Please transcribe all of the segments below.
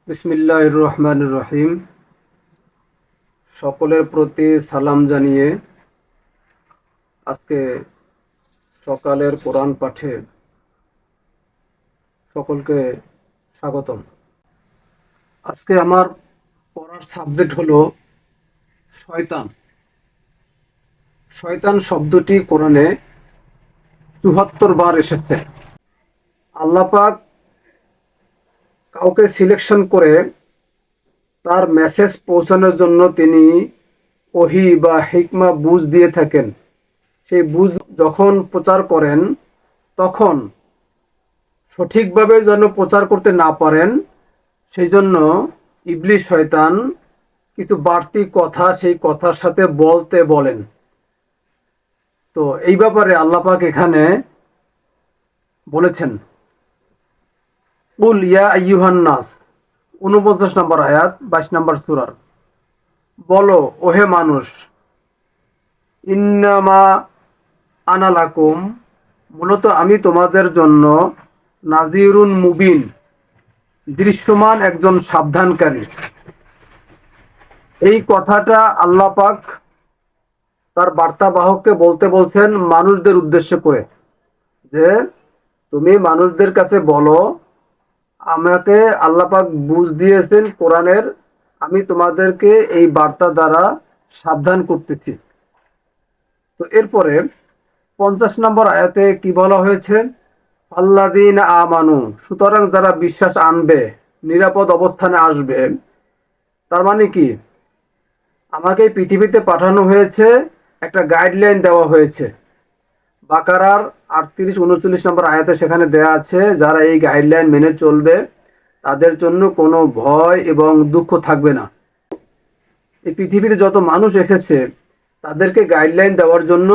বিসমিল্লাহির রহমানির রহিম। সকলের প্রতি সালাম জানিয়ে আজকে সকালের কোরআন পাঠে সকলকে স্বাগতম। আজকে আমার পড়ার সাবজেক্ট হলো শয়তান। শয়তান শব্দটি কোরআনে ৭৪ বার এসেছে। আল্লাহ পাক কাউকে সিলেকশন করে তার মেসেজ পৌঁছানোর জন্য তিনি ওহী বা হিকমা বুঝ দিয়ে থাকেন। সেই বুঝ যখন প্রচার করেন তখন সঠিকভাবে যেন প্রচার করতে না পারেন, সেই জন্য ইবলিস শয়তান কিছু বাড়তি কথা সেই কথার সাথে বলেন। তো এই ব্যাপারে আল্লাহ পাক এখানে বলেছেন, কুল ইয়া আইয়ুহান নাস, ৪৯ নম্বর আয়াত, ২২ নম্বর সূরার। বলো ওহে মানুষ, ইন্নামা আনা লাকুম, মূলত আমি তোমাদের জন্য নাযিরুন মুবিন, দৃশ্যমান একজন সাবধানকারী। এই কথাটা আল্লাহ পাক তার বার্তাবাহককে বলতে বলছেন মানুষদের উদ্দেশ্য করে, যে তুমি মানুষদের কাছে বলো, আমাকে আল্লাহ পাক বুঝ দিয়েছেন কোরআনের, আমি তোমাদেরকে এই বার্তা দ্বারা সাবধান করতেছি। তো এরপরে ৫০ নম্বর আয়াতে কি বলা হয়েছে? আল্লাযীনা আমানু, সুতরাং যারা বিশ্বাস আনবে, নিরাপদ অবস্থানে আসবে। তার মানে কি? আমাকে এই পৃথিবীতে পাঠানো হয়েছে, একটা গাইডলাইন দেওয়া হয়েছে। বাকারার ৩৮-৩৯ নম্বর আয়াতে সেখানে দেয়া আছে, যারা এই গাইডলাইন মেনে চলবে তাদের জন্য কোনো ভয় এবং দুঃখ থাকবে না। এই পৃথিবীতে যত মানুষ এসেছে তাদেরকে গাইডলাইন দেওয়ার জন্য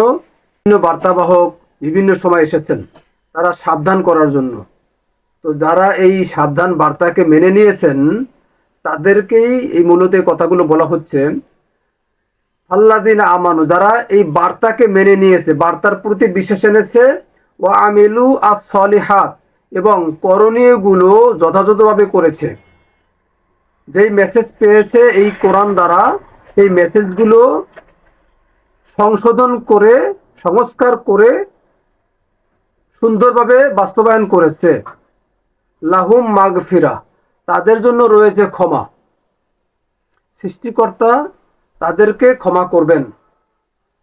বিভিন্ন বার্তাবাহক বিভিন্ন সময় এসেছেন, তারা সাবধান করার জন্য। তো যারা এই সাবধান বার্তাকে মেনে নিয়েছেন তাদেরকেই এই মূলত কথাগুলো বলা হচ্ছে। আল্লাযীনা আমানু, যারা এই বার্তাকে মেনে নিয়েছে, বার্তার প্রতি বিশ্বাস এনেছে, ওয়া আমিলু আস-সলিহাত, এবং করণীয়গুলো যথাযথভাবে করেছে। যেই মেসেজ পেয়েছে এই কোরআন দ্বারা, এই মেসেজগুলো সংশোধন করে, সংস্কার করে সুন্দরভাবে বাস্তবায়ন করেছে। লাহুম মাগফিরা, তাদের জন্য রয়েছে ক্ষমা। সৃষ্টিকর্তা তাদেরকে ক্ষমা করবেন।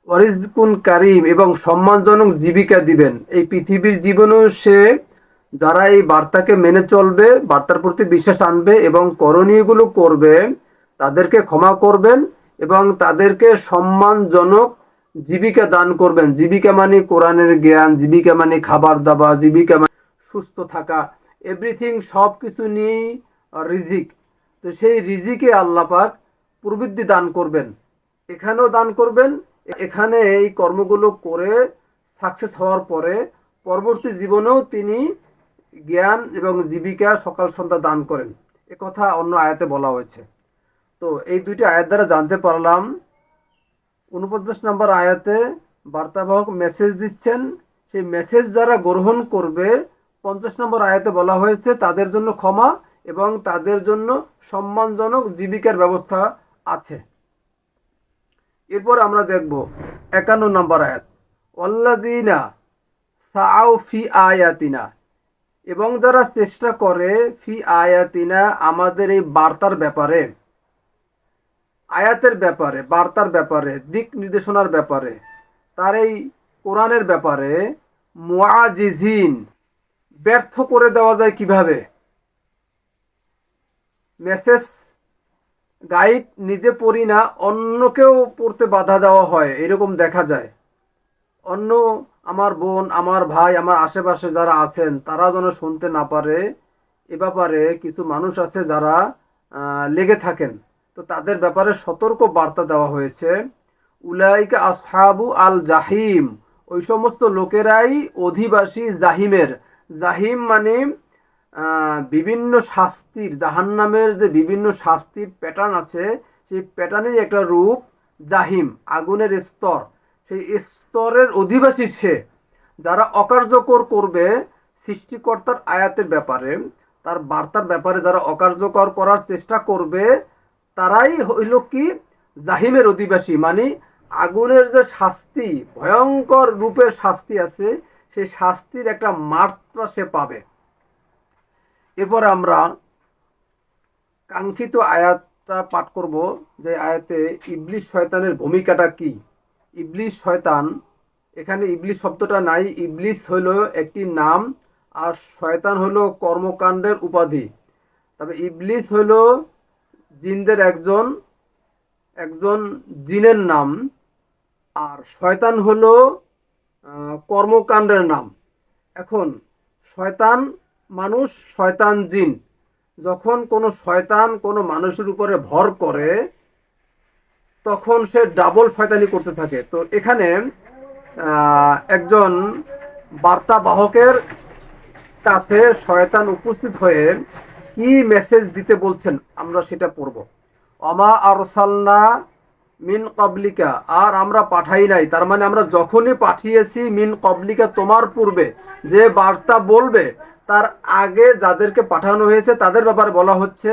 ওয়ারিজকুন কারিম, এবং সম্মানজনক জীবিকা দিবেন। এই পৃথিবীর জীবনেও সে, যারা এই বার্তাকে মেনে চলবে, বার্তার প্রতি বিশ্বাস আনবে এবং করণীয়গুলো করবে, তাদেরকে ক্ষমা করবেন এবং তাদেরকে সম্মানজনক জীবিকা দান করবেন। জীবিকা মানে কোরআনের জ্ঞান, জীবিকা মানে খাবার দাবার, জীবিকা মানে সুস্থ থাকা, এভরিথিং, সব কিছু নিয়েই রিজিক। তো সেই রিজিকে আল্লাহ পাক প্রবৃদ্ধি দান করবেন, এখানেও দান করবেন। এখানে এই কর্মগুলো করে সাকসেস হওয়ার পরে পরবর্তী জীবনেও তিনি জ্ঞান এবং জীবিকা সকাল সন্ধ্যা দান করেন, এ কথা অন্য আয়াতে বলা হয়েছে। তো এই দুইটি আয়াত দ্বারা জানতে পারলাম ৪৯ নম্বর আয়াতে বার্তাবাহক মেসেজ দিচ্ছেন, সেই মেসেজ যারা গ্রহণ করবে, ৫০ নম্বর আয়াতে বলা হয়েছে তাদের জন্য ক্ষমা এবং তাদের জন্য সম্মানজনক জীবিকার ব্যবস্থা আছে। এরপর আমরা দেখব ৫১ নম্বর আয়াত, ওয়াল্লাযীনা সাআউ ফি আয়াতিনা, এবং যারা চেষ্টা করে ফি আয়াতিনা, আমাদের এই বার্তার ব্যাপারে, আয়াতের ব্যাপারে, বার্তার ব্যাপারে, দিক নির্দেশনার ব্যাপারে, তার এই কোরআনের ব্যাপারে, মুআজিজিন, ব্যর্থ করে দেওয়া যায় কিভাবে? মেসেজ গাইড নিজে পড়ি না, অন্যকেও পড়তে বাধা দেওয়া হয়, এরকম দেখা যায়। অন্য আমার বোন, আমার ভাই, আমার আশেপাশে যারা আছেন তারা যেন শুনতে না পারে, এ ব্যাপারে কিছু মানুষ আছে যারা লেগে থাকেন। তো তাদের ব্যাপারে সতর্ক বার্তা দেওয়া হয়েছে। উলাইকা আসহাবু আল জাহিম, ওই সমস্ত লোকেরাই অধিবাসী জাহিমের। জাহিম মানে বিভিন্ন শাস্তির, জাহান্নামের যে বিভিন্ন শাস্তির প্যাটার্ন আছে, সেই প্যাটার্নের একটা রূপ জাহিম, আগুনের স্তর। সেই স্তরের অধিবাসী সে, যারা অকার্যকর করবে সৃষ্টিকর্তার আয়াতের ব্যাপারে, তার বার্তার ব্যাপারে যারা অকার্যকর করার চেষ্টা করবে তারাই হইল কি জাহিমের অধিবাসী, মানে আগুনের যে শাস্তি, ভয়ঙ্কর রূপের শাস্তি আছে, সেই শাস্তির একটা মাত্রা সে পাবে। এরপর আমরা কাঙ্ক্ষিত আয়াতটা পাঠ করব, যে আয়াতে ইবলিস শয়তানের ভূমিকাটা কি। ইবলিস শয়তান, এখানে ইবলিস শব্দটা নাই, ইবলিস হলো একটি নাম আর শয়তান হলো কর্মকাণ্ডের উপাধি। তবে ইবলিস হলো জিনদের একজন একজন জিনের নাম, আর শয়তান হলো কর্মকাণ্ডের নাম। এখন শয়তান মানুষ, শয়তান জিন, যখন কোনো শয়তান কোনো মানুষের উপরে ভর করে তখন সে ডাবল শয়তানি করতে থাকে। তো এখানে একজন বার্তাবাহকের কাছে শয়তান উপস্থিত হয়ে কি মেসেজ দিতে বলছেন আমরা সেটা পড়ব। অমা আরসালনা মিন কবলিকা, আর আমরা পাঠাই নাই, তার মানে আমরা যখনই পাঠিয়েছি মিন কবলিকা তোমার পূর্বে, যে বার্তা বলবে তার আগে যাদেরকে পাঠানো হয়েছে তাদের ব্যাপারে বলা হচ্ছে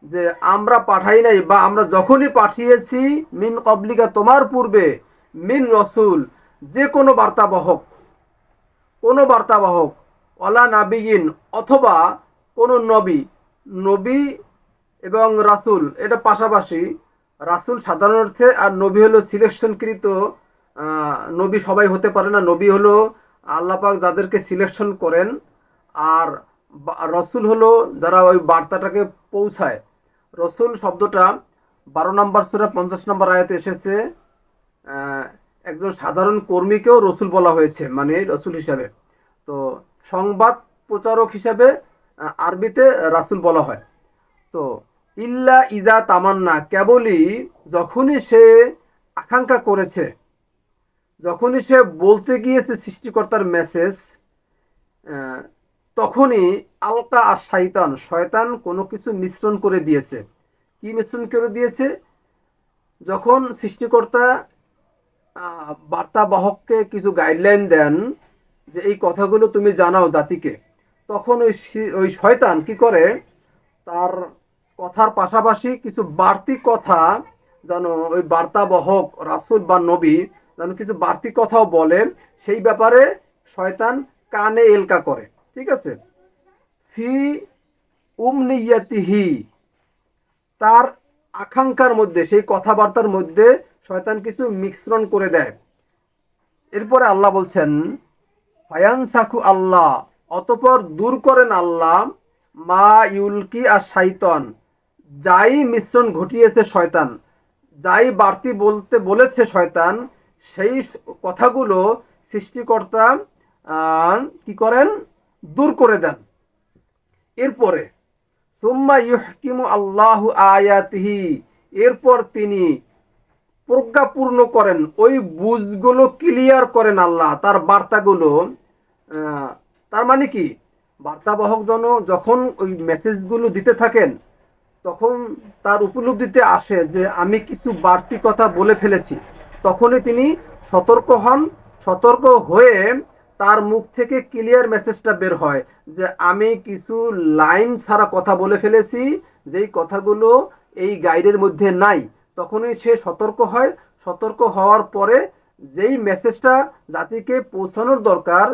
যে আমরা পাঠাই নাই, বা আমরা যখনই পাঠিয়েছি মিন কবলিকা তোমার পূর্বে, মিন রসুল, যে কোনো বার্তাবাহক, কোনো বার্তাবাহক, অলা নাবিয়িন, অথবা কোনো নবী। নবী এবং রাসূল এটা পাশাপাশি, রাসূল সাধারণ অর্থে আর নবী হলো সিলেকশনকৃত। নবী সবাই হতে পারে না, নবী হলো আল্লাহ পাক যাদেরকে সিলেকশন করেন, আর রসুল হলো যারা ওই বার্তাটাকে পৌঁছায়। রসুল শব্দটা 12 নম্বর সূরা 50 নম্বর আয়াতে এসেছে। একজন সাধারণ কর্মীকেও রসুল বলা হয়েছে, মানে রসুল হিসাবে। তো সংবাদ প্রচারক হিসাবে আরবিতে রাসূল বলা হয়। তো ইল্লা ইজা তামান্না, কেবলই যখনই সে আকাঙ্ক্ষা করেছে, যখনই সে বলতে গিয়েছে সৃষ্টিকর্তার মেসেজ, তখনই আলকা আর শয়তান, শয়তান কোনো কিছু মিশ্রণ করে দিয়েছে। কি মিশ্রণ করে দিয়েছে? যখন সৃষ্টিকর্তা বার্তাবাহককে কিছু গাইডলাইন দেন যে এই কথাগুলো তুমি জানাও জাতিকে, তখন ওই শয়তান কি করে, তার কথার পাশাপাশি কিছু বাড়তি কথা যেন ওই বার্তাবাহক রাসূল বা নবী যেন কিছু বাড়তি কথাও বলে, সেই ব্যাপারে শয়তান কানে এলকা করে। ঠিক আছে? ফি উমনিয়াতিহি, তার আকাঙ্ক্ষার মধ্যে, সেই কথাবার্তার মধ্যে শয়তান কিছু মিশ্রণ করে দেয়। এরপরে আল্লাহ বলছেন ফায়ানসাখু আল্লাহ, অতঃপর দূর করেন আল্লাহ মা ইউলকি আর শয়তান, যাই মিশ্রণ ঘটিয়েছে শয়তান, যাই বাড়তি বলতে বলেছে শয়তান, সেই কথাগুলো সৃষ্টিকর্তা কি করেন, দূর করে দেন। এরপরে সুম্মা ইউহকিমু আল্লাহু আয়াতিহি, এরপর তিনি প্রজ্ঞাপূর্ণ করেন, ওই বুঝগুলো ক্লিয়ার করেন আল্লাহ, তার বার্তাগুলো। তার মানে কি, বার্তাবাহক যখন ওই মেসেজগুলো দিতে থাকেন তখন তার উপলব্ধিতে আসে যে আমি কিছু বাড়তি কথা বলে ফেলেছি, তখনই তিনি সতর্ক হন। সতর্ক হয়ে তার মুখ থেকে ক্লিয়ার মেসেজটা বের হয় যে আমি কিছু লাইন ছাড়া কথা বলে ফেলেছি, যেই কথাগুলো এই গাইডের মধ্যে নাই। তখনই সে সতর্ক হয়। সতর্ক হওয়ার পরে যেই মেসেজটা জাতিকে পৌঁছানোর দরকার,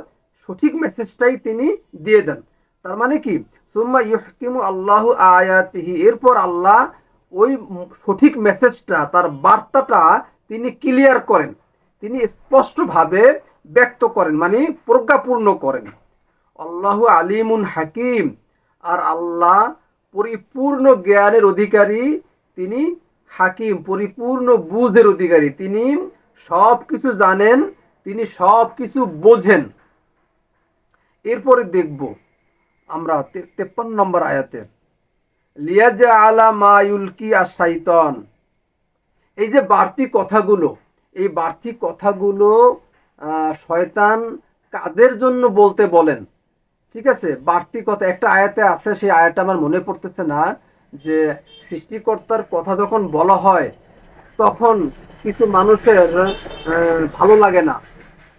সঠিক মেসেজটাই তিনি দিয়ে দেন। তার মানে কি, সুম্মা ইউহকিমু আল্লাহু আয়াতিহি, এরপর আল্লাহ ওই সঠিক মেসেজটা, তার বার্তাটা তিনি ক্লিয়ার করেন, তিনি স্পষ্টভাবে ব্যক্ত করেন, মানে প্রজ্ঞাপূর্ণ করেন। আল্লাহু আলিমুন হাকিম, আর আল্লাহ পরিপূর্ণ জ্ঞানের অধিকারী, তিনি হাকিম, পরিপূর্ণ বুঝের অধিকারী, তিনি সব কিছু জানেন, তিনি সব কিছু বোঝেন। এরপরে দেখব আমরা 53 নম্বর আয়াতে লিয়াজআলা মা ইউলকি আশ-শাইতান, এই যে বাড়তি কথাগুলো, এই বাড়তি কথাগুলো শয়তান কাদের জন্য বলতে বলেন। ঠিক আছে, বাড়তি কথা একটা আয়াতে আছে, সেই আয়াতটা আমার মনে পড়তেছে না, যে সৃষ্টিকর্তার কথা যখন বলা হয় তখন কিছু মানুষের ভালো লাগে না।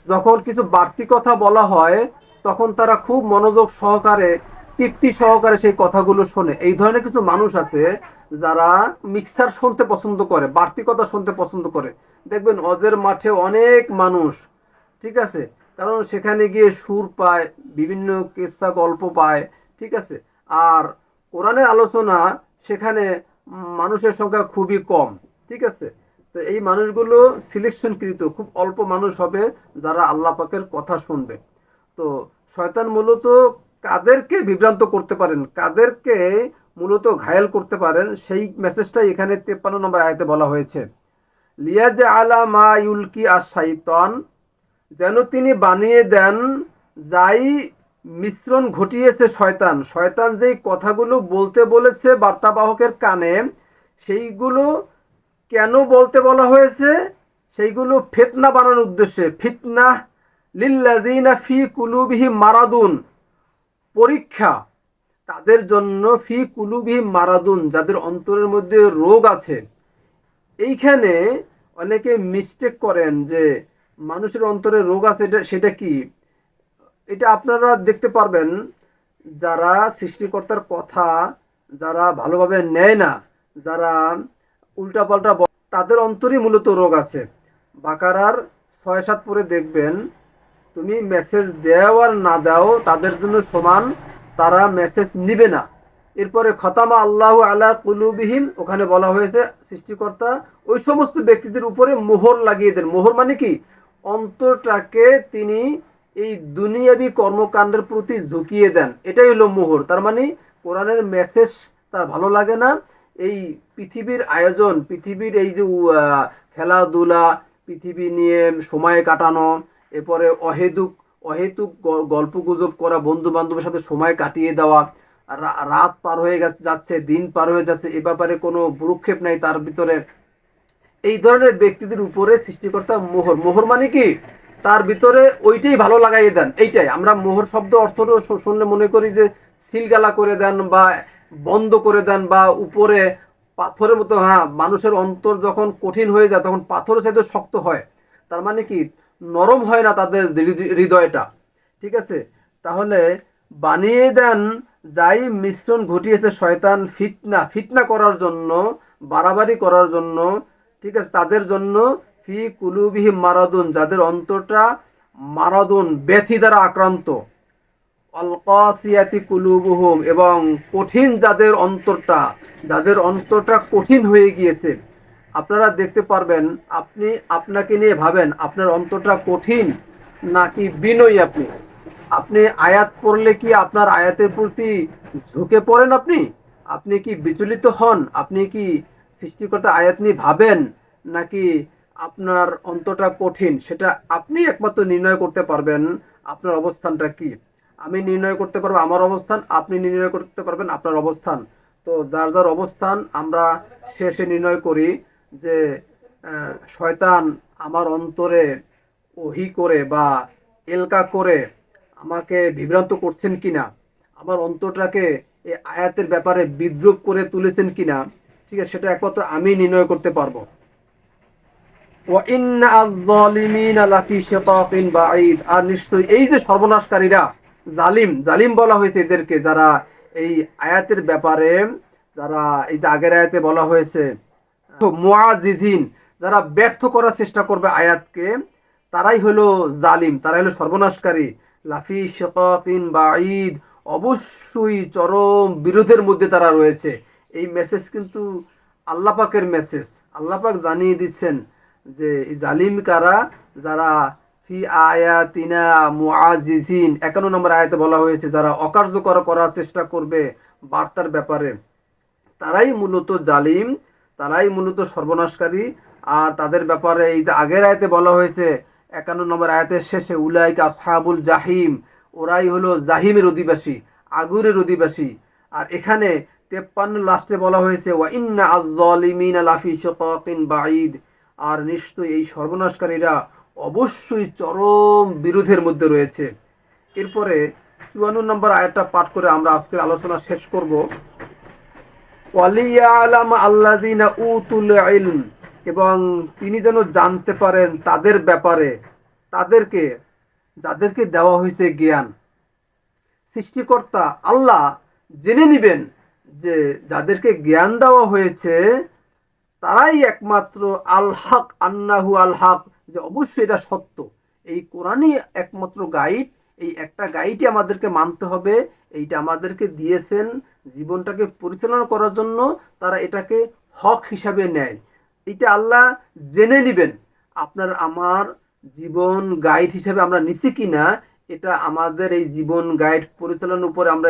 যখন কিছু বাড়তি কথা বলা হয় তখন তারা খুব মনোযোগ সহকারে তৃপ্তি সহকারে সেই কথাগুলো শোনে। এই ধরনের কিছু মানুষ আছে যারা মিক্সার শুনতে পছন্দ করে, বাড়তি কথা শুনতে পছন্দ করে। দেখবেন অজের মাঠে অনেক মানুষ, ঠিক আছে, কারণ সেখানে গিয়ে সুর পায়, বিভিন্ন কেসা গল্প পায়, ঠিক আছে। আর কোরআনের আলোচনা সেখানে মানুষের সংখ্যা খুবই কম, ঠিক আছে। তো এই মানুষগুলো সিলেকশনকৃত, খুব অল্প মানুষ হবে যারা আল্লাহ পাকের কথা শুনবে। তো শয়তান মূলত কাদেরকে বিভ্রান্ত করতে পারেন, কাদেরকে মূলত ঘায়েল করতে পারেন, সেই মেসেজটাই এখানে 53 নম্বর আয়াতে বলা হয়েছে। লিয়াজআলা মা ইউলকি আশ-শাইতান, যেন তিনি বানিয়ে দেন যাই মিশ্রণ ঘটিয়েছে শয়তান। শয়তান যেই কথাগুলো বলতে বলেছে বার্তাবাহকের কানে, সেইগুলো কেন বলতে বলা হয়েছে? সেইগুলো ফিতনা বানানোর উদ্দেশ্যে। ফিতনা লিল্লাযিনা ফি কুলুবিহিম মারাদুন, পরীক্ষা তাদের জন্য, ফি কুলুবিহিম মারাদুন, যাদের অন্তরের মধ্যে রোগ আছে। এইখানে অনেকে মিস্টেক করেন যে মানুষের অন্তরে রোগ আছে, সেটা কি? এটা আপনারা দেখতে পারবেন যারা সৃষ্টিকর্তার কথা যারা ভালোভাবে নেয় না, যারা উল্টাপাল্টা তাদের অন্তরই মূলত রোগ আছে। বাকারার 6-7 পরে দেখবেন, তুমি মেসেজ দাও আর না দাও তাদের জন্য সমান, তারা মেসেজ নিবে না। এরপরে খতামা আল্লাহু আলা কুলুবিহিম, ওখানে বলা হয়েছে সৃষ্টিকর্তা ওই সমস্ত ব্যক্তিদের উপরে মোহর লাগিয়ে দেন। মোহর মানে কি? অন্তরটাকে তিনি এই দুনিয়াবি কর্মকাণ্ডের প্রতি ঝুঁকিয়ে দেন, এটাই হলো মোহর। তার মানে কোরআনের মেসেজ তার ভালো লাগে না। এই পৃথিবীর আয়োজন, পৃথিবীর এই যে খেলাধুলা, পৃথিবী নিয়ে সময় কাটানো, এরপরে অহেতুক অহেতুক গল্প গুজব করা, বন্ধু বান্ধবের সাথে সময় কাটিয়ে দেওয়া, রাত পার হয়ে যাচ্ছে, দিন পার হয়ে যাচ্ছে, এ ব্যাপারে কোনো ভ্রুক্ষেপ নাই তার ভিতরে। এই ধরনের ব্যক্তিদের উপরে সৃষ্টিকর্তা মোহর, মোহর মানে কি? তার ভিতরে ওইটাই ভালো লাগাইয়ে দেন। এইটাই আমরা মোহর শব্দ অর্থ শুনলে মনে করি যে সিলগালা করে দেন বা বন্ধ করে দেন বা উপরে পাথরের মতো। হ্যাঁ, মানুষের অন্তর যখন কঠিন হয়ে যায় তখন পাথরের সাথে শক্ত হয়, তার মানে কি? নরম হয় না তাদের হৃদয়টা, ঠিক আছে। তাহলে বানিয়ে দেন যাই মিশ্রণ ঘটিয়েছে শয়তান ফিতনা, ফিতনা করার জন্য, বাড়াবাড়ি করার জন্য, ঠিক আছে, তাদের জন্য। ফি কুলুবিহিম মারাদুন, যাদের অন্তরটা মারাদুন, ব্যাধি দ্বারা আক্রান্ত। আল কাসিয়াতি কুলুবুহুম, এবং কঠিন যাদের অন্তরটা, যাদের অন্তরটা কঠিন হয়ে গিয়েছে। আপনারা দেখতে পারবেন, আপনি আপনাকে নিয়ে ভাবেন আপনার অন্তরটা কঠিন নাকি বিনয়ী। আপনি আপনি আয়াত পড়লে কি আপনার আয়াতের প্রতি ঝুঁকে পড়েন? আপনি আপনি কি বিচলিত হন? আপনি কি সৃষ্টিকর্তা আয়াত নিয়ে ভাবেন, নাকি আপনার অন্তরটা কঠিন? সেটা আপনি একমাত্র নির্ণয় করতে পারবেন আপনার অবস্থানটা কি। আমি নির্ণয় করতে পারবো আমার অবস্থান, আপনি নির্ণয় করতে পারবেন আপনার অবস্থান। তো যার যার অবস্থান আমরা শেষে নির্ণয় করি যে শয়তান আমার অন্তরে ওহি করে বা এলকা করে আমাকে বিভ্রান্ত করছেন কিনা, আমার অন্তরটাকে এই আয়াতের ব্যাপারে বিদ্রুপ করে তুলেছেন কিনা, ঠিক আছে, সেটা একমাত্র আমি নির্ণয় করতে পারবো। আর নিশ্চয়ই এই যে সর্বনাশকারীরা, জালিম, জালিম বলা হয়েছে এদেরকে, যারা এই আয়াতের ব্যাপারে, যারা এই যে আগের আয়াতে বলা হয়েছে মুআজিজিন, যারা ব্যর্থ করার চেষ্টা করবে আয়াতকে, তারাই হলো জালিম, তারাই হলো সর্বনাশকারী। লাফি শিকাকিন বাঈদ, অবশ্যই চরম বিরোধের মধ্যে তারা রয়েছে। এই মেসেজ কিন্তু আল্লাহ পাকের মেসেজ। আল্লাহ পাক জানিয়ে দিচ্ছেন যে জালিম কারা, যারা ফি আয়াতিনা মুআজিজিন, 51 নম্বর আয়াতে বলা হয়েছে যারা অকার্যকর করার চেষ্টা করবে বার্তার ব্যাপারে, তারাই মূলত জালিম, তারাই মূলত সর্বনাশকারী। আর তাদের ব্যাপারে এই যে আগের আয়াতে বলা হয়েছে 51 নম্বর আয়াতের শেষে, উলাইকা আসহাবুল জাহিম, ওরাই হলো জাহিমের অধিবাসী, আগুনের অধিবাসী। আর এখানে 53 লাস্টে বলা হয়েছে ওয়া ইন্না আয-যালিমিনা লাফি শিকাকিন বাঈদ, আর নিশ্চয়ই এই সর্বনাশকারীরা অবশ্যই চরম বিরোধের মধ্যে রয়েছে। এরপরে 54 নম্বর আয়াতটা পাঠ করে আমরা আজকের আলোচনা শেষ করব। ওয়ালিয়ালাম আল্লাযিনা উতুল ইলম, এবং তিনি যেন জানতে পারেন তাদের ব্যাপারে, তাদেরকে যাদেরকে দেওয়া হয়েছে জ্ঞান, সৃষ্টিকর্তা আল্লাহ জেনে নিবেন যে যাদেরকে জ্ঞান দেওয়া হয়েছে তারাই একমাত্র আল হক, আন্নাহু আল হক, যে অবশ্যই এটা সত্য। এই কোরআনই একমাত্র গাইড। এই একটা গাইডই আমাদেরকে মানতে হবে। এইটা আমাদেরকে দিয়েছেন জীবনটাকে পরিচালনা করার জন্য। তারা এটাকে হক হিসাবে নেয়। এটা আল্লাহ জেনে নিবেন আপনার আমার জীবন গাইড হিসাবে আমরা নিছি কিনা, এটা আমাদের এই জীবন গাইড পরিচালনার উপরে আমরা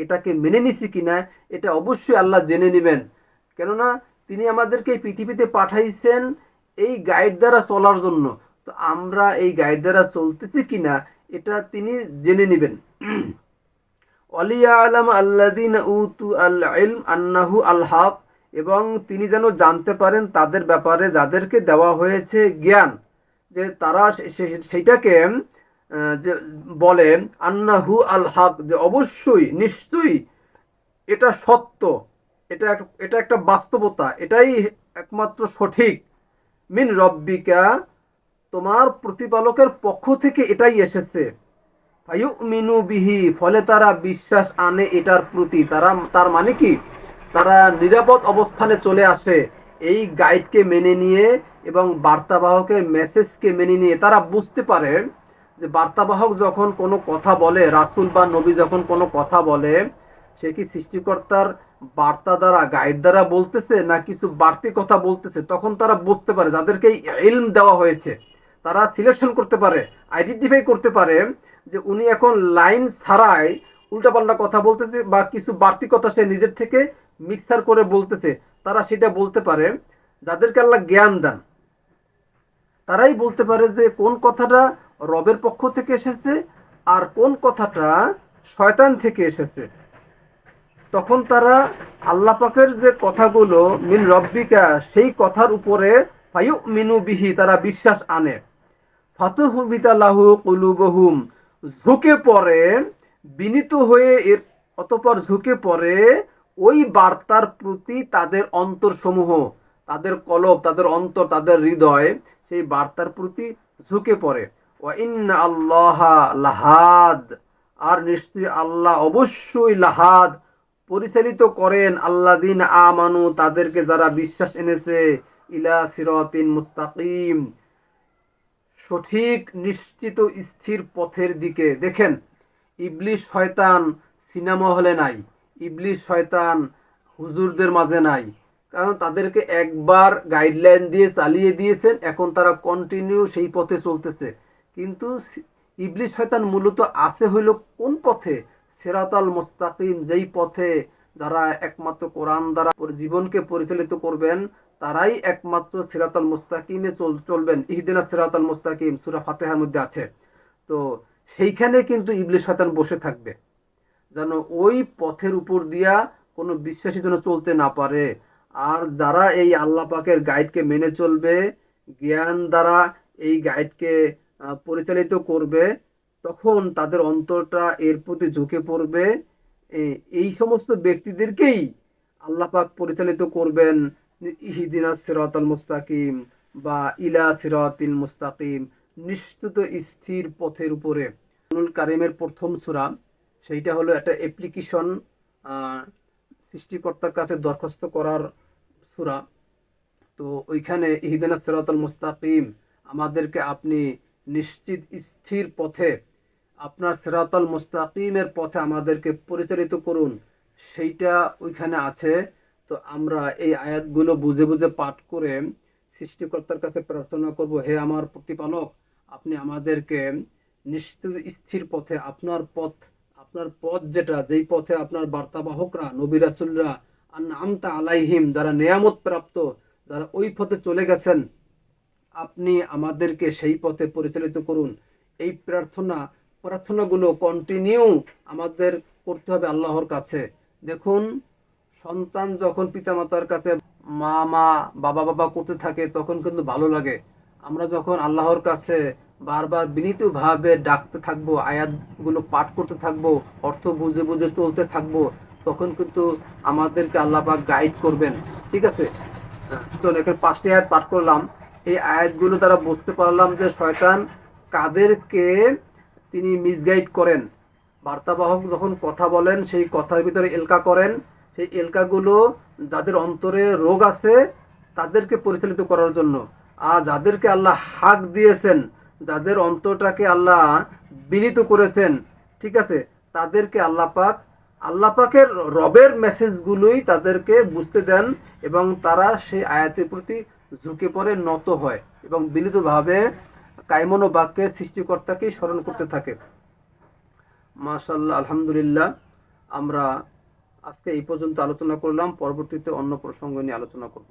এটাকে মেনে নিছি কিনা, এটা অবশ্যই আল্লাহ জেনে নিবেন। কেননা তিনি আমাদেরকে এই পৃথিবীতে পাঠাইছেন এই গাইড দ্বারা চলার জন্য। তো আমরা এই গাইড দ্বারা চলতেছি কিনা এটা তিনি জেনে নিবেন। ওয়ালিয়ালাম আল্লাযীনা উতু আল ইলম আন্নাহু আল হক, এবং তিনি যেন জানতে পারেন তাদের ব্যাপারে যাদেরকে দেওয়া হয়েছে জ্ঞান, যে তারা সেইটাকে যে বলে আন্নাহু আল হক, যে অবশ্যই নিশ্চয়ই এটা সত্য, এটা একটা বাস্তবতা, এটাই একমাত্র সঠিক। মিন রব্বিকা, তোমার প্রতিপালকের পক্ষ থেকে এটাই এসেছে। ফায়ুমিনু বিহি, ফলে তারা বিশ্বাস আনে এটার প্রতি। তার মানে কি, তারা নিরাপদ অবস্থানে চলে আসে এই গাইডকে মেনে নিয়ে এবং বার্তাবাহকের মেসেজকে মেনে নিয়ে। তারা বুঝতে পারে যে বার্তাবাহক যখন কোনো কথা বলে, রাসূল বা নবী যখন কোনো কথা বলে, সে কি সৃষ্টিকর্তার বার্তা দ্বারা গাইড দ্বারা বলতেছে না কিছু বাড়তি কথা বলতেছে। তখন তারা বুঝতে পারে, যাদেরকে ইলম দেওয়া হয়েছে তারা সিলেকশন করতে পারে, আইডেন্টিফাই করতে পারে যে উনি এখন লাইন ছাড়াই উল্টাপাল্টা কথা বলতেছে বা কিছু বাড়তি কথা সে নিজের থেকে মিক্সার করে বলতেছে। তারা সেটা বলতে পারে। যাদেরকে আল্লাহ জ্ঞান দেন তারাই বলতে পারে যে কোন কথাটা রবের পক্ষ থেকে এসেছে আর কোন কথাটা শয়তান থেকে এসেছে। তখন তারা আল্লাহ পাকের যে কথাগুলো মিন রব্বিকা, সেই কথার উপরে ফায়ুমিনু বিহি, তারা বিশ্বাস আনে। ফাতুহবিতা লাহু কুলুবহুম, ঝুঁকে পড়ে, বিনীত হয়ে অতঃপর ঝুঁকে পড়ে ওই বার্তার প্রতি তাদের অন্তরসমূহ, তাদের কলব, তাদের অন্তর, তাদের হৃদয় সেই বার্তার প্রতি ঝুঁকে পড়ে। ওয়া ইন্না আল্লাহা লাহাদ, আর নিশ্চয়ই আল্লাহ অবশ্যই লাহাদ, পরিচালিত করেন আল্লাযীন আমানু, তাদেরকে যারা বিশ্বাস এনেছে, ইলা সিরাতিন মুস্তাকিম, সঠিক নিশ্চিত স্থির পথের দিকে। দেখেন, ইবলিস শয়তান সিনেমা হলে নাই, ইবলিস শয়তান হুজুরদের মাঝে নাই, কারণ তাদেরকে একবার গাইডলাইন দিয়ে চালিয়ে দিয়েছেন, এখন তারা কন্টিনিউ সেই পথে চলতেছে। কিন্তু ইবলিস শয়তান মূলত আছে হইল কোন পথে? সিরাতাল মুস্তাকিম, যেই পথে যারা একমাত্র কোরআন দ্বারা জীবনকে পরিচালিত করবেন তারাই একমাত্র সিরাতাল মুস্তাকিমে চলবেন। ইহদিনা সিরাতাল মুস্তাকিম সূরা ফাতিহার মধ্যে আছে। তো সেইখানে কিন্তু ইবলিস শয়তান বসে থাকবে, যেন ওই পথের উপর দিয়া কোনো বিশ্বাসী যেন চলতে না পারে। আর যারা এই আল্লাহ পাকের গাইডকে মেনে চলবে, জ্ঞান দ্বারা এই গাইডকে পরিচালিত করবে, তখন তাদের অন্তরটা এর প্রতি ঝুঁকে পড়বে। এই সমস্ত ব্যক্তিদেরকেই আল্লাহ পাক পরিচালিত করবেন ইহদিনাস সিরাতাল মুস্তাকিম বা ইলা সিরাতিল মুস্তাকিম, নিশ্চিত স্থির পথের উপরে। কুরআনুল কারীমের প্রথম সূরা, সেইটা হলো একটা অ্যাপ্লিকেশন, সৃষ্টিকর্তার কাছে দরখাস্ত করার সূরা। তো ওইখানে ইহদিনাস সিরাতাল মুস্তাকিম, আমাদেরকে আপনি নিশ্চিত স্থির পথে, আপনার সিরাতাল মুস্তাকিমের পথে আমাদেরকে পরিচালিত করুন, সেইটা ওইখানে আছে। তো আমরা এই আয়াতগুলো বুঝে বুঝে পাঠ করে সৃষ্টিকর্তার কাছে প্রার্থনা করব, হে আমার প্রতিপালক, আপনি আমাদেরকে নিশ্চিত স্থির পথে, আপনার পথ যেটা, যেই পথে আপনার বার্তাবাহকরা নবী রাসূলরা আনআমতা আলাইহিম, যারা নেয়ামত প্রাপ্ত, যারা ওই পথে চলে গেছেন, আপনি আমাদেরকে সেই পথে পরিচালিত করুন। এই প্রার্থনাগুলো কন্টিনিউ আমাদের করতে হবে আল্লাহর কাছে। দেখুন, সন্তান যখন পিতামাতার কাছে মা মা বাবা বাবা করতে থাকে তখন কিন্তু ভালো লাগে। আমরা যখন আল্লাহর কাছে বারবার বিনীতভাবে ডাকতে থাকবো, আয়াতগুলো পাঠ করতে থাকবো, অর্থ বুঝে বুঝে চলতে থাকবো, তখন কিন্তু আমাদেরকে আল্লাহ পাক গাইড করবেন। ঠিক আছে, চলো এখানে 5টি আয়াত পাঠ করলাম। এই আয়াতগুলো দ্বারা বুঝতে পারলাম যে শয়তান কাদেরকে তিনি মিসগাইড করেন বার্তাবাহক যখন কথা বলেন সেই কথার ভিতরে এলকা করেন, সেই এলকাগুলো যাদের অন্তরে রোগ আছে তাদেরকে পরিচালিত করার জন্য। আর যাদেরকে আল্লাহ হাক দিয়েছেন, যাদের অন্তরটাকে আল্লাহ বিনীত করেছেন, ঠিক আছে, তাদেরকে আল্লাহ পাকের রবের মেসেজগুলোই তাদেরকে বুঝতে দেন এবং তারা সেই আয়াতের প্রতি ঝুঁকে পড়ে, নত হয় এবং বিনীতভাবে কায়মন ও বাক্যের সৃষ্টিকর্তাকেই স্মরণ করতে থাকে। মাশাআল্লাহ, আলহামদুলিল্লাহ। আমরা আজকে এই পর্যন্ত আলোচনা করলাম, পরবর্তীতে অন্য প্রসঙ্গ নিয়ে আলোচনা করব।